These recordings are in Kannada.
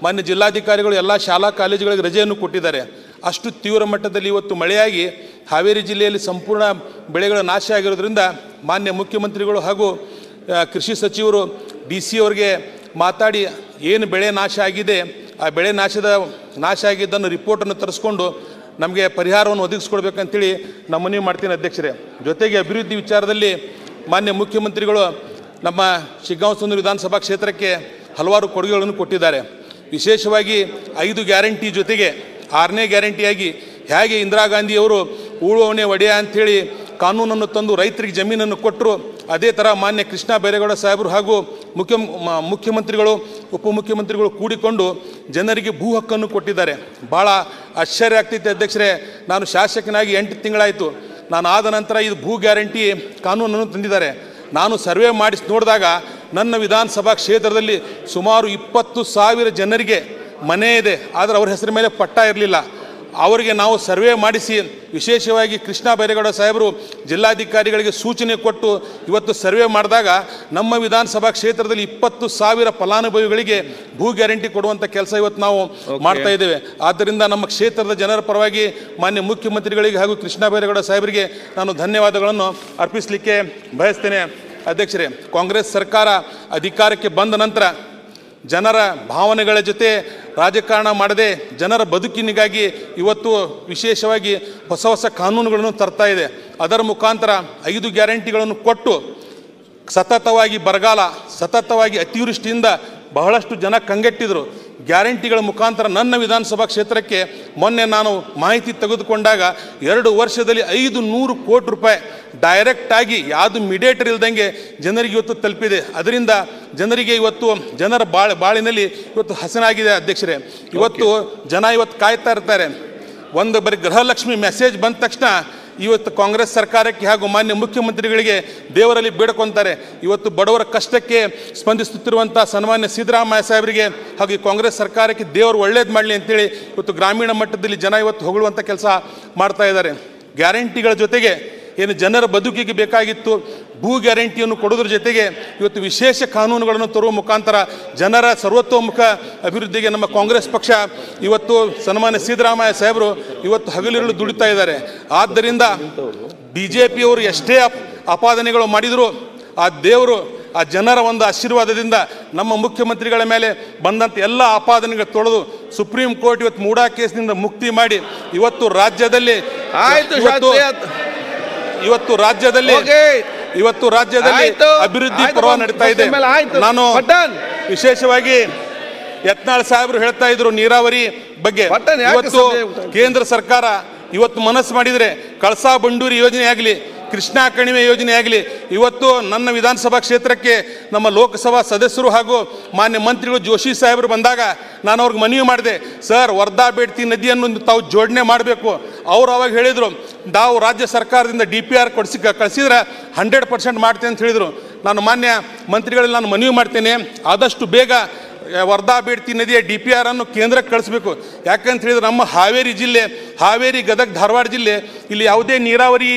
ಮಾನ್ಯ ಜಿಲ್ಲಾಧಿಕಾರಿಗಳು ಎಲ್ಲ ಶಾಲಾ ಕಾಲೇಜುಗಳಿಗೆ ರಜೆಯನ್ನು ಕೊಟ್ಟಿದ್ದಾರೆ. ಅಷ್ಟು ತೀವ್ರ ಮಟ್ಟದಲ್ಲಿ ಇವತ್ತು ಮಳೆಯಾಗಿ ಹಾವೇರಿ ಜಿಲ್ಲೆಯಲ್ಲಿ ಸಂಪೂರ್ಣ ಬೆಳೆಗಳ ನಾಶ ಆಗಿರೋದ್ರಿಂದ ಮಾನ್ಯ ಮುಖ್ಯಮಂತ್ರಿಗಳು ಹಾಗೂ ಕೃಷಿ ಸಚಿವರು DC ಅವರಿಗೆ ಮಾತಾಡಿ ಏನು ಬೆಳೆ ನಾಶ ಆಗಿದೆ ಆ ಬೆಳೆ ನಾಶ ಆಗಿದ್ದನ್ನು ರಿಪೋರ್ಟನ್ನು ತರಿಸ್ಕೊಂಡು ನಮಗೆ ಪರಿಹಾರವನ್ನು ಒದಗಿಸ್ಕೊಡ್ಬೇಕಂತೇಳಿ ನಾನು ಮನವಿ ಮಾಡ್ತೀನಿ ಅಧ್ಯಕ್ಷರೇ. ಜೊತೆಗೆ ಅಭಿವೃದ್ಧಿ ವಿಚಾರದಲ್ಲಿ ಮಾನ್ಯ ಮುಖ್ಯಮಂತ್ರಿಗಳು ನಮ್ಮ ಶಿಗ್ಗಾಂವ ಸುಂದರ ವಿಧಾನಸಭಾ ಕ್ಷೇತ್ರಕ್ಕೆ ಹಲವಾರು ಕೊಡುಗೆಗಳನ್ನು ಕೊಟ್ಟಿದ್ದಾರೆ. ವಿಶೇಷವಾಗಿ 5 ಗ್ಯಾರಂಟಿ ಜೊತೆಗೆ 6ನೇ ಗ್ಯಾರಂಟಿಯಾಗಿ ಹೇಗೆ ಇಂದಿರಾ ಗಾಂಧಿಯವರು ಉಳುವವನೇ ಒಡೆಯ ಅಂಥೇಳಿ ಕಾನೂನನ್ನು ತಂದು ರೈತರಿಗೆ ಜಮೀನನ್ನು ಕೊಟ್ಟರು, ಅದೇ ಥರ ಮಾನ್ಯ ಕೃಷ್ಣ ಬೈರೇಗೌಡ ಸಾಹೇಬರು ಹಾಗೂ ಮುಖ್ಯಮಂತ್ರಿಗಳು ಉಪಮುಖ್ಯಮಂತ್ರಿಗಳು ಕೂಡಿಕೊಂಡು ಜನರಿಗೆ ಭೂ ಹಕ್ಕನ್ನು ಕೊಟ್ಟಿದ್ದಾರೆ. ಭಾಳ ಆಶ್ಚರ್ಯ ಆಗ್ತೈತೆ ಅಧ್ಯಕ್ಷರೇ. ನಾನು ಶಾಸಕನಾಗಿ 8 ತಿಂಗಳಾಯಿತು. ನಾನು ಆದ ನಂತರ ಇದು ಭೂ ಗ್ಯಾರಂಟಿ ಕಾನೂನನ್ನು ತಂದಿದ್ದಾರೆ. ನಾನು ಸರ್ವೆ ಮಾಡಿಸಿ ನೋಡಿದಾಗ ನನ್ನ ವಿಧಾನಸಭಾ ಕ್ಷೇತ್ರದಲ್ಲಿ ಸುಮಾರು 20,000 ಜನರಿಗೆ ಮನೆ ಇದೆ, ಆದರೆ ಅವ್ರ ಹೆಸರ ಮೇಲೆ ಪಟ್ಟ ಇರಲಿಲ್ಲ. ಅವರಿಗೆ ನಾವು ಸರ್ವೆ ಮಾಡಿಸಿ ವಿಶೇಷವಾಗಿ ಕೃಷ್ಣ ಬೈರೇಗೌಡ ಸಾಹೇಬರು ಜಿಲ್ಲಾಧಿಕಾರಿಗಳಿಗೆ ಸೂಚನೆ ಕೊಟ್ಟು ಇವತ್ತು ಸರ್ವೆ ಮಾಡಿದಾಗ ನಮ್ಮ ವಿಧಾನಸಭಾ ಕ್ಷೇತ್ರದಲ್ಲಿ 20,000 ಫಲಾನುಭವಿಗಳಿಗೆ ಭೂ ಗ್ಯಾರಂಟಿ ಕೊಡುವಂಥ ಕೆಲಸ ಇವತ್ತು ನಾವು ಮಾಡ್ತಾ ಇದ್ದೇವೆ. ಆದ್ದರಿಂದ ನಮ್ಮ ಕ್ಷೇತ್ರದ ಜನರ ಪರವಾಗಿ ಮಾನ್ಯ ಮುಖ್ಯಮಂತ್ರಿಗಳಿಗೆ ಹಾಗೂ ಕೃಷ್ಣ ಬೈರೇಗೌಡ ಸಾಹೇಬರಿಗೆ ನಾನು ಧನ್ಯವಾದಗಳನ್ನು ಅರ್ಪಿಸಲಿಕ್ಕೆ ಬಯಸ್ತೇನೆ. ಅಧ್ಯಕ್ಷರೇ, ಕಾಂಗ್ರೆಸ್ ಸರ್ಕಾರ ಅಧಿಕಾರಕ್ಕೆ ಬಂದ ನಂತರ ಜನರ ಭಾವನೆಗಳ ಜೊತೆ ರಾಜಕಾರಣ ಮಾಡದೆ ಜನರ ಬದುಕಿನಿಗಾಗಿ ಇವತ್ತು ವಿಶೇಷವಾಗಿ ಹೊಸ ಕಾನೂನುಗಳನ್ನು ತರ್ತಾ ಇದೆ. ಅದರ ಮುಖಾಂತರ 5 ಗ್ಯಾರಂಟಿಗಳನ್ನು ಕೊಟ್ಟು ಸತತವಾಗಿ ಬರಗಾಲ, ಸತತವಾಗಿ ಅತಿವೃಷ್ಟಿಯಿಂದ ಬಹಳಷ್ಟು ಜನ ಕಂಗೆಟ್ಟಿದ್ರು. ಗ್ಯಾರಂಟಿಗಳ ಮುಖಾಂತರ ನನ್ನ ವಿಧಾನಸಭಾ ಕ್ಷೇತ್ರಕ್ಕೆ ಮೊನ್ನೆ ನಾನು ಮಾಹಿತಿ ತೆಗೆದುಕೊಂಡಾಗ 2 ವರ್ಷದಲ್ಲಿ 500 ಕೋಟಿ ರೂಪಾಯಿ ಡೈರೆಕ್ಟಾಗಿ ಯಾವುದು ಮೀಡಿಯೇಟರ್ ಇಲ್ದಂಗೆ ಜನರಿಗೆ ಇವತ್ತು ತಲುಪಿದೆ. ಅದರಿಂದ ಜನರಿಗೆ ಇವತ್ತು ಜನರ ಬಾಳಿನಲ್ಲಿ ಇವತ್ತು ಹಸನಾಗಿದೆ ಅಧ್ಯಕ್ಷರೇ. ಇವತ್ತು ಜನ ಇವತ್ತು ಕಾಯ್ತಾ ಇರ್ತಾರೆ. ಒಂದು ಬರೀ ಗೃಹಲಕ್ಷ್ಮಿ ಮೆಸೇಜ್ ಬಂದ ತಕ್ಷಣ ಇವತ್ತು ಕಾಂಗ್ರೆಸ್ ಸರ್ಕಾರಕ್ಕೆ ಹಾಗೂ ಮಾನ್ಯ ಮುಖ್ಯಮಂತ್ರಿಗಳಿಗೆ ದೇವರಲ್ಲಿ ಬೇಡ್ಕೊತಾರೆ. ಇವತ್ತು ಬಡವರ ಕಷ್ಟಕ್ಕೆ ಸ್ಪಂದಿಸುತ್ತಿರುವಂಥ ಸನ್ಮಾನ್ಯ ಸಿದ್ದರಾಮಯ್ಯ ಸಾಹೇಬರಿಗೆ ಹಾಗೂ ಈ ಕಾಂಗ್ರೆಸ್ ಸರ್ಕಾರಕ್ಕೆ ದೇವರು ಒಳ್ಳೇದು ಮಾಡಲಿ ಅಂತೇಳಿ ಇವತ್ತು ಗ್ರಾಮೀಣ ಮಟ್ಟದಲ್ಲಿ ಜನ ಇವತ್ತು ಹೊಗಳುವಂಥ ಕೆಲಸ ಮಾಡ್ತಾ ಇದ್ದಾರೆ. ಗ್ಯಾರಂಟಿಗಳ ಜೊತೆಗೆ ಏನು ಜನರ ಬದುಕಿಗೆ ಬೇಕಾಗಿತ್ತು ಭೂ ಗ್ಯಾರಂಟಿಯನ್ನು ಕೊಡೋದ್ರ ಜೊತೆಗೆ ಇವತ್ತು ವಿಶೇಷ ಕಾನೂನುಗಳನ್ನು ತರುವ ಮುಖಾಂತರ ಜನರ ಸರ್ವತೋಮುಖ ಅಭಿವೃದ್ಧಿಗೆ ನಮ್ಮ ಕಾಂಗ್ರೆಸ್ ಪಕ್ಷ ಇವತ್ತು ಸನ್ಮಾನ್ಯ ಸಿದ್ದರಾಮಯ್ಯ ಸಾಹೇಬರು ಇವತ್ತು ಹಗಲಿರುಳು ದುಡಿತಾ ಇದ್ದಾರೆ. ಆದ್ದರಿಂದ BJPಯವರು ಎಷ್ಟೇ ಅಪಾದನೆಗಳು ಮಾಡಿದರೂ ಆ ದೇವರು ಆ ಜನರ ಒಂದು ಆಶೀರ್ವಾದದಿಂದ ನಮ್ಮ ಮುಖ್ಯಮಂತ್ರಿಗಳ ಮೇಲೆ ಬಂದಂಥ ಎಲ್ಲ ಆಪಾದನೆಗಳು ತೊಳೆದು ಸುಪ್ರೀಂ ಕೋರ್ಟ್ ಇವತ್ತು ಮೂಡಾ ಕೇಸ್ನಿಂದ ಮುಕ್ತಿ ಮಾಡಿ ಇವತ್ತು ರಾಜ್ಯದಲ್ಲಿ ಅಭಿವೃದ್ಧಿ ಪರ್ವ ನಡೀತಾ ಇದೆ. ನಾನು ವಿಶೇಷವಾಗಿ ಯತ್ನಾಳ್ ಸಾಹೇಬರು ಹೇಳ್ತಾ ಇದ್ರು ನೀರಾವರಿ ಬಗ್ಗೆ. ಇವತ್ತು ಕೇಂದ್ರ ಸರ್ಕಾರ ಇವತ್ತು ಮನಸ್ಸು ಮಾಡಿದರೆ ಕಳಸಾ ಬಂಡೂರಿ ಯೋಜನೆ ಆಗಲಿ, ಕೃಷ್ಣಾ ಕಣಿವೆ ಯೋಜನೆ ಆಗಲಿ, ಇವತ್ತು ನನ್ನ ವಿಧಾನಸಭಾ ಕ್ಷೇತ್ರಕ್ಕೆ ನಮ್ಮ ಲೋಕಸಭಾ ಸದಸ್ಯರು ಹಾಗೂ ಮಾನ್ಯ ಮಂತ್ರಿಗಳು ಜೋಶಿ ಸಾಹೇಬರು ಬಂದಾಗ ನಾನು ಅವ್ರಿಗೆ ಮನವಿ ಮಾಡಿದೆ, ಸರ್ ವರ್ಧಾ ಬೇಡ್ತಿ ನದಿಯನ್ನು ತಾವು ಜೋಡಣೆ ಮಾಡಬೇಕು. ಅವ್ರು ಅವಾಗ ಹೇಳಿದರು ನಾವು ರಾಜ್ಯ ಸರ್ಕಾರದಿಂದ DPR ಕಳಿಸಿದ್ರೆ 100% ಮಾಡ್ತೇನೆ ಅಂತ ಹೇಳಿದರು. ನಾನು ಮಾನ್ಯ ಮಂತ್ರಿಗಳಲ್ಲಿ ನಾನು ಮನವಿ ಮಾಡ್ತೇನೆ, ಆದಷ್ಟು ಬೇಗ ವರ್ಧಾ ಬೇಡ್ತಿ ನದಿಯ DPR ಅನ್ನು ಕೇಂದ್ರಕ್ಕೆ ಕಳಿಸ್ಬೇಕು. ಯಾಕಂತ ಹೇಳಿದ್ರೆ ನಮ್ಮ ಹಾವೇರಿ ಜಿಲ್ಲೆ, ಹಾವೇರಿ ಗದಗ ಧಾರವಾಡ ಜಿಲ್ಲೆ, ಇಲ್ಲಿ ಯಾವುದೇ ನೀರಾವರಿ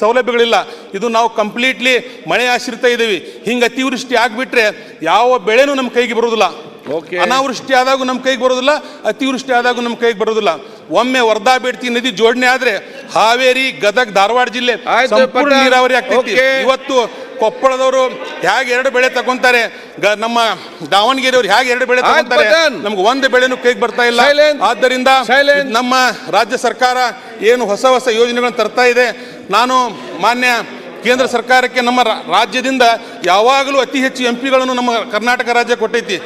ಸೌಲಭ್ಯಗಳಿಲ್ಲ. ಇದು ನಾವು ಕಂಪ್ಲೀಟ್ಲಿ ಮಳೆ ಆಶ್ರಿತ ಇದ್ದೀವಿ. ಹಿಂಗೆ ಅತಿವೃಷ್ಟಿ ಆಗಿಬಿಟ್ರೆ ಯಾವ ಬೆಳೆನೂ ನಮ್ಮ ಕೈಗೆ ಬರೋದಿಲ್ಲ. ಅನಾವೃಷ್ಟಿ ಆದಾಗೂ ನಮ್ಮ ಕೈಗೆ ಬರೋದಿಲ್ಲ, ಅತಿವೃಷ್ಟಿ ಆದಾಗೂ ನಮ್ಮ ಕೈಗೆ ಬರೋದಿಲ್ಲ. ಒಮ್ಮೆ ವರ್ಧಾ ಬೇಡ್ತಿ ನದಿ ಜೋಡಣೆ ಆದ್ರೆ ಹಾವೇರಿ ಗದಗ ಧಾರವಾಡ ಜಿಲ್ಲೆ ಸಂಪೂರ್ಣ ನೀರಾವರಿ ಆಗ್ತೈತಿ. ಇವತ್ತು ಕೊಪ್ಪಳದವರು ಹೇಗೆ 2 ಬೆಳೆ ತಗೊಂತಾರೆ, ನಮ್ಮ ದಾವಣಗೆರೆಯವರು ಹೇಗೆ 2 ಬೆಳೆ ತಗೊಂತಾರೆ, ನಮ್ಗೆ 1 ಬೆಳೆನೂ ಕೈಗೆ ಬರ್ತಾ ಇಲ್ಲ. ಆದ್ದರಿಂದ ನಮ್ಮ ರಾಜ್ಯ ಸರ್ಕಾರ ಏನು ಹೊಸ ಯೋಜನೆಗಳನ್ನು ತರ್ತಾ ಇದೆ. ನಾನು ಮಾನ್ಯ ಕೇಂದ್ರ ಸರ್ಕಾರಕ್ಕೆ ನಮ್ಮ ರಾಜ್ಯದಿಂದ ಯಾವಾಗಲೂ ಅತಿ ಹೆಚ್ಚು MP ಗಳನ್ನು ನಮ್ಮ ಕರ್ನಾಟಕ ರಾಜ್ಯ ಕೊಟ್ಟೈತಿ.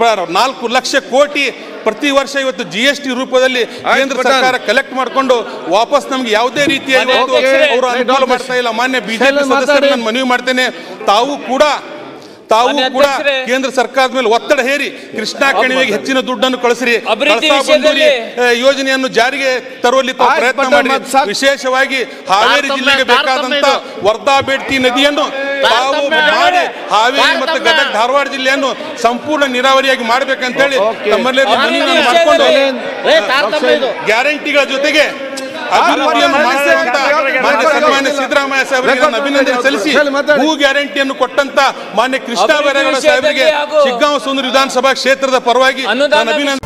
4 ಲಕ್ಷ ಕೋಟಿ ಪ್ರತಿ ವರ್ಷ ಇವತ್ತು GST ರೂಪದಲ್ಲಿ ಕೇಂದ್ರ ಸರ್ಕಾರ ಕಲೆಕ್ಟ್ ಮಾಡಿಕೊಂಡು ವಾಪಸ್ ನಮ್ಗೆ ಯಾವುದೇ ರೀತಿಯ ಅವರು ಅನುಕೂಲ ಮಾಡ್ತಾ ಇಲ್ಲ. ಮಾನ್ಯ BJP ಸದಸ್ಯರು ನಾನು ಮನವಿ ಮಾಡ್ತೇನೆ, ತಾವು ಕೂಡ ಕೇಂದ್ರ ಸರ್ಕಾರದ ಮೇಲೆ ಒತ್ತಡ ಹೇರಿ ಕೃಷ್ಣಾ ಕಣಿವೆಗೆ ಹೆಚ್ಚಿನ ದುಡ್ಡನ್ನು ಕಳಿಸ್ರಿ, ಯೋಜನೆಯನ್ನು ಜಾರಿಗೆ ತರುವಲ್ಲಿ ಪ್ರಯತ್ನ ಮಾಡಿ. ವಿಶೇಷವಾಗಿ ಹಾವೇರಿ ಜಿಲ್ಲೆಗೆ ಬೇಕಾದಂತ ವರ್ಧಾ ಬೇಡ್ತಿ ನದಿಯನ್ನು ತಾವು ಮಾಡಿ ಹಾವೇರಿ ಮತ್ತು ಗದಗ ಧಾರವಾಡ ಜಿಲ್ಲೆಯನ್ನು ಸಂಪೂರ್ಣ ನೀರಾವರಿಯಾಗಿ ಮಾಡಬೇಕಂತ ಹೇಳಿ ತಮ್ಮಲ್ಲಿ ಮಾಡ್ಕೊಂಡು ಗ್ಯಾರಂಟಿಗಳ ಜೊತೆಗೆ ಅಭಿವೃದ್ಧಿಯನ್ನು ಮಾಡುವಂತ ಮಾನ್ಯ ಸನ್ಮಾನ್ಯ ಸಿದ್ದರಾಮಯ್ಯ ಸಾಹೇಬರಿಗೆ ನಾನು ಅಭಿನಂದನೆ ಸಲ್ಲಿಸಿ ಭೂ ಗ್ಯಾರಂಟಿಯನ್ನು ಕೊಟ್ಟಂತ ಮಾನ್ಯ ಕೃಷ್ಣ ಬೈರೇಗೌಡ ಸಾಹೇಬರಿಗೆ ಶಿಗ್ಗಾಂವ ಸುಂದರ ವಿಧಾನಸಭಾ ಕ್ಷೇತ್ರದ ಪರವಾಗಿ ನಾನು ಅಭಿನಂದನೆ